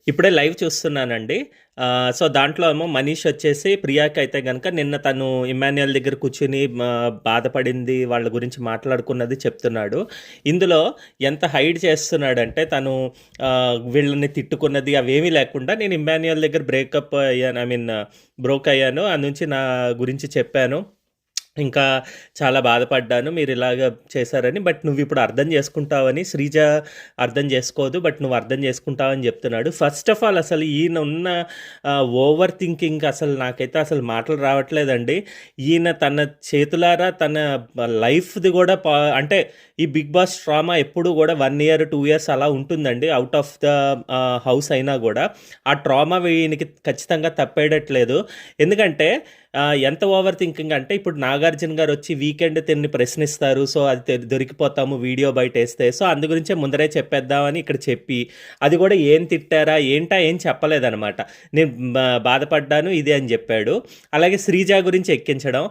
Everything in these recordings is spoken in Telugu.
ఇప్పుడే లైవ్ చూస్తున్నానండి. సో, దాంట్లో ఏమో మనీష్ వచ్చేసి ప్రియాకైతే గనక నిన్న తను ఇమ్మాన్యుయల్ దగ్గర కూర్చొని బాధపడింది, వాళ్ళ గురించి మాట్లాడుకున్నది చెప్తున్నాడు. ఇందులో ఎంత హైడ్ చేస్తున్నాడంటే తను వీళ్ళని తిట్టుకున్నది అవేమీ లేకుండా నేను ఇమ్మాన్యుయల్ దగ్గర బ్రేకప్ అయ్యాను. బ్రోక్ అయ్యాను. ఆ నుంచి నా గురించి చెప్పాను. ఇంకా చాలా బాధపడ్డాను మీరిలాగ చేశారని. బట్ నువ్విప్పుడు అర్థం చేసుకుంటావని శ్రీజ అర్థం చేసుకోదు. బట్ నువ్వు అర్థం చేసుకుంటావని చెప్తున్నాడు. ఫస్ట్ ఆఫ్ ఆల్ అసలు ఈయన ఉన్న ఓవర్ థింకింగ్ అసలు నాకైతే అసలు మాటలు రావట్లేదండి. ఈయన తన చేతులారా తన లైఫ్‌ది గూడా అంటే ఈ 'బిగ్ బాస్' ట్రామా ఎప్పుడు గూడా 1 ఇయర్, 2 ఇయర్స్ అలా ఉంటుందండి. ఔట్ ఆఫ్ ద హౌస్ అయినా గూడా. ఆ ట్రామా ఈయనకి ఖచ్చితంగా తప్పేయడట్లేదు. ఎందుకంటే ఎంత ఓవర్ థింకింగ్ అంటే ఇప్పుడు 'నాగార్జున' గారొచ్చి వీకెండ్ తిన్ని ప్రశ్నిస్తారు. సో, అది దొరికిపోతాము వీడియో బయటేస్తే. సో, అందు గురించే ముందరే చెప్పేద్దామని ఇక్కడ చెప్పి, అది కూడా ఏం తిట్టారా, ఏంటా ఏం చెప్పలేదనమాట. నేను బాధపడ్డాను ఇది అని చెప్పాడు. అలాగే 'శ్రీజ' గురించి ఎక్కించడం.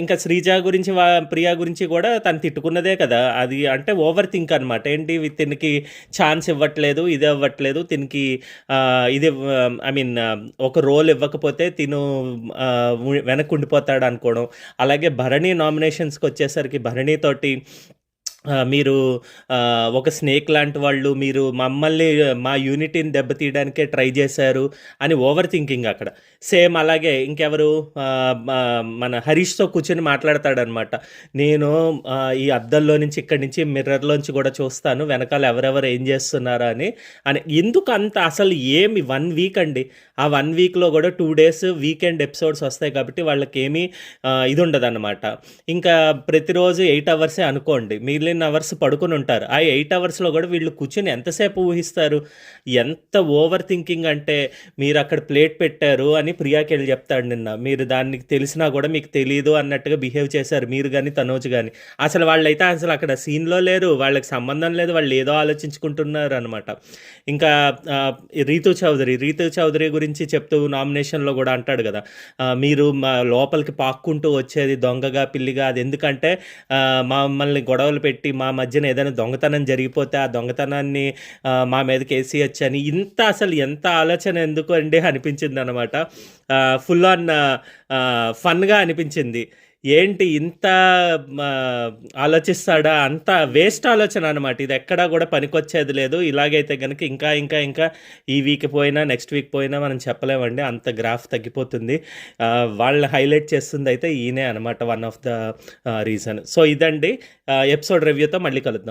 ఇంకా 'శ్రీజ' గురించి ప్రియా గురించి కూడా తను తిట్టుకున్నదే కదా! అది అంటే ఓవర్ థింక్ అనమాట. ఏంటి తినికి ఛాన్స్ ఇవ్వట్లేదు, ఇది ఇవ్వట్లేదు. తినికి ఇది ఒక రోల్ ఇవ్వకపోతే తిను వెనక్కి ఉండిపోతాడు అనుకోవడం. అలాగే భరణి నామినేషన్స్కి వచ్చేసరికి భరణితోటి మీరు ఒక స్నేక్ లాంటి వాళ్ళు, మీరు మమ్మల్ని మా యూనిటీని దెబ్బతీయడానికే ట్రై చేశారు అని ఓవర్ థింకింగ్ అక్కడ. సేమ్ అలాగే ఇంకెవరు మన హరీష్తో కూర్చొని మాట్లాడతాడనమాట. నేను ఈ అద్దంలో నుంచి ఇక్కడి నుంచి మిర్రర్లోంచి కూడా చూస్తాను వెనకాల ఎవరెవరు ఏం చేస్తున్నారా అని ఎందుకు అంత అసలు ఏమి 1 వీక్ అండి. ఆ 1 వీక్లో కూడా 2 డేస్ వీకెండ్ ఎపిసోడ్స్ వస్తాయి కాబట్టి వాళ్ళకి ఏమీ ఇది ఉండదన్నమాట. ఇంకా ప్రతిరోజు 8 అవర్సే అనుకోండి, మిగిలిన అవర్స్ పడుకొని ఉంటారు. ఆ 8 అవర్స్లో కూడా వీళ్ళు కూర్చొని ఎంతసేపు ఊహిస్తారు. ఎంత ఓవర్ థింకింగ్ అంటే మీరు అక్కడ ప్లేట్ పెట్టారు అని ప్రియాకి వెళ్ళి చెప్తాడు నిన్న. మీరు దానికి తెలిసినా కూడా మీకు తెలియదు అన్నట్టుగా బిహేవ్ చేశారు మీరు కానీ తనోజ్ కానీ. అసలు వాళ్ళైతే అసలు అక్కడ సీన్లో లేరు, వాళ్ళకి సంబంధం లేదు, వాళ్ళు ఏదో ఆలోచించుకుంటున్నారు అనమాట. ఇంకా రీతూ చౌదరి గురించి చెప్తూ నామినేషన్లో కూడా అంటాడు కదా, మీరు మా లోపలికి పాక్కుంటూ వచ్చేది దొంగగా పిల్లిగా, అది ఎందుకంటే మమ్మల్ని గొడవలు పెట్టి మా మధ్యన ఏదైనా దొంగతనం జరిగిపోతే ఆ దొంగతనాన్ని మా మీదకి వేసేయచ్చు అని. అసలు ఎంత ఆలోచన ఎందుకు అండి అనిపించింది అనమాట. ఫుల్ ఆన్ ఫన్గా అనిపించింది. ఏంటి ఇంత ఆలోచిస్తాడా, అంత వేస్ట్ ఆలోచన అనమాట. ఇది ఎక్కడా కూడా పనికొచ్చేది లేదు. ఇలాగైతే కనుక ఇంకా ఇంకా ఇంకా ఈ వీక్ పోయినా నెక్స్ట్ వీక్ పోయినా మనం చెప్పలేమండి, అంత గ్రాఫ్ తగ్గిపోతుంది. వాళ్ళు హైలైట్ చేస్తుంది అయితే ఈయనే అనమాట, one of the reason. So ఇదండి ఎపిసోడ్ రివ్యూతో మళ్ళీ కలుద్దాం.